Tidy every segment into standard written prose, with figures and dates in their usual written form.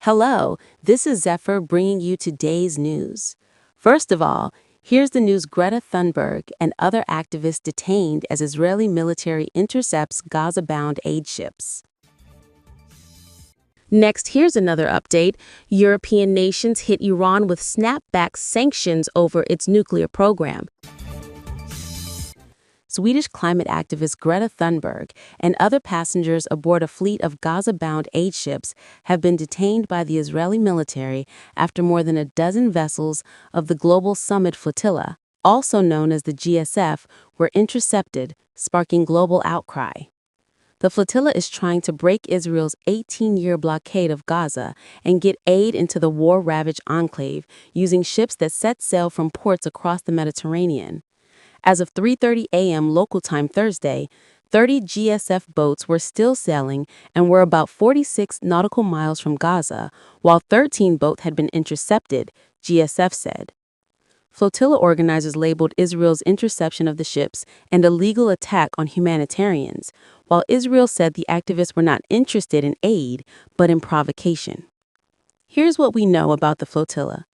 Hello, this is Zephyr bringing you today's news. First of all, here's the news: Greta Thunberg and other activists detained as Israeli military intercepts Gaza-bound aid ships. Next, here's another update. European nations hit Iran with snapback sanctions over its nuclear program. Swedish climate activist Greta Thunberg and other passengers aboard a fleet of Gaza-bound aid ships have been detained by the Israeli military after more than a dozen vessels of the Global Summit Flotilla, also known as the GSF, were intercepted, sparking global outcry. The flotilla is trying to break Israel's 18-year blockade of Gaza and get aid into the war-ravaged enclave using ships that set sail from ports across the Mediterranean. As of 3:30 a.m. local time Thursday, 30 GSF boats were still sailing and were about 46 nautical miles from Gaza, while 13 boats had been intercepted, GSF said. Flotilla organizers labeled Israel's interception of the ships an illegal attack on humanitarians, while Israel said the activists were not interested in aid, but in provocation. Here's what we know about the flotilla.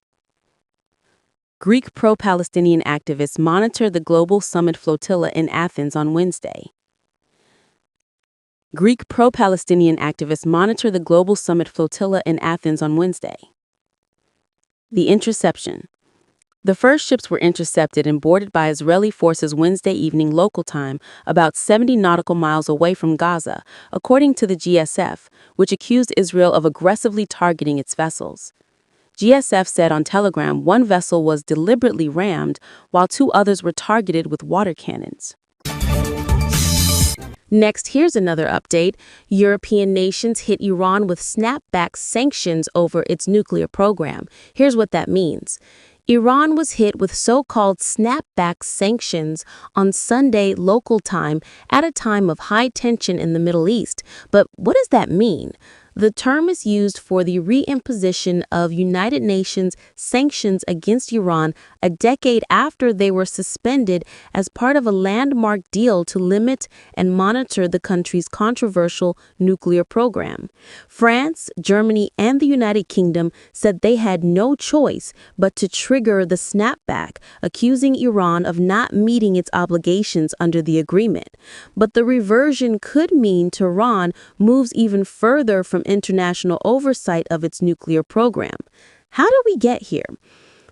Greek pro-Palestinian activists monitored the Global Summit Flotilla in Athens on Wednesday. Greek pro-Palestinian activists monitored the Global Summit Flotilla in Athens on Wednesday. The interception. The first ships were intercepted and boarded by Israeli forces Wednesday evening local time, about 70 nautical miles away from Gaza, according to the GSF, which accused Israel of aggressively targeting its vessels. GSF said on Telegram one vessel was deliberately rammed, while two others were targeted with water cannons. Next, here's another update. European nations hit Iran with snapback sanctions over its nuclear program. Here's what that means. Iran was hit with so-called snapback sanctions on Sunday local time at a time of high tension in the Middle East. But what does that mean? The term is used for the reimposition of United Nations sanctions against Iran a decade after they were suspended as part of a landmark deal to limit and monitor the country's controversial nuclear program. France, Germany, and the United Kingdom said they had no choice but to trigger the snapback, accusing Iran of not meeting its obligations under the agreement. But the reversion could mean Tehran moves even further from international oversight of its nuclear program. How did we get here?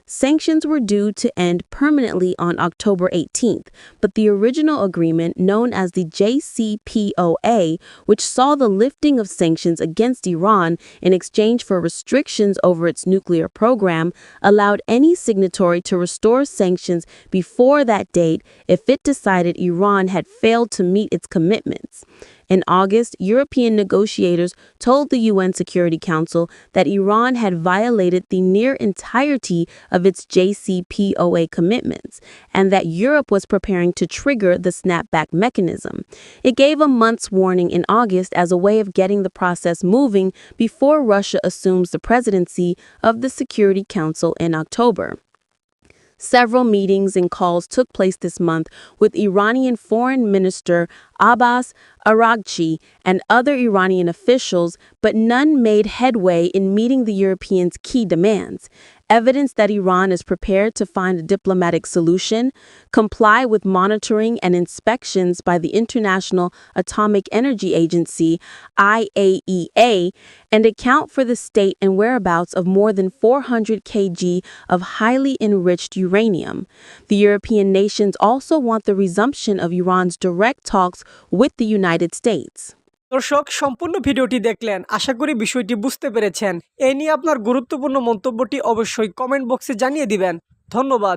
Sanctions were due to end permanently on October 18th, but the original agreement, known as the JCPOA, which saw the lifting of sanctions against Iran in exchange for restrictions over its nuclear program, allowed any signatory to restore sanctions before that date if it decided Iran had failed to meet its commitments. In August, European negotiators told the UN Security Council that Iran had violated the near entirety of its JCPOA commitments and that Europe was preparing to trigger the snapback mechanism. It gave a month's warning in August as a way of getting the process moving before Russia assumes the presidency of the Security Council in October. Several meetings and calls took place this month with Iranian Foreign Minister Abbas Araghchi and other Iranian officials, but none made headway in meeting the Europeans' key demands. Evidence that Iran is prepared to find a diplomatic solution, comply with monitoring and inspections by the International Atomic Energy Agency, IAEA, and account for the state and whereabouts of more than 400 kg of highly enriched uranium. The European nations also want the resumption of Iran's direct talks with the United States. দর্শক, সম্পূর্ণ ভিডিওটি দেখলেন, আশা করি বিষয়টি বুঝতে পেরেছেন। এই নিয়ে আপনার গুরুত্বপূর্ণ মন্তব্যটি অবশ্যই কমেন্ট বক্সে জানিয়ে দিবেন। ধন্যবাদ।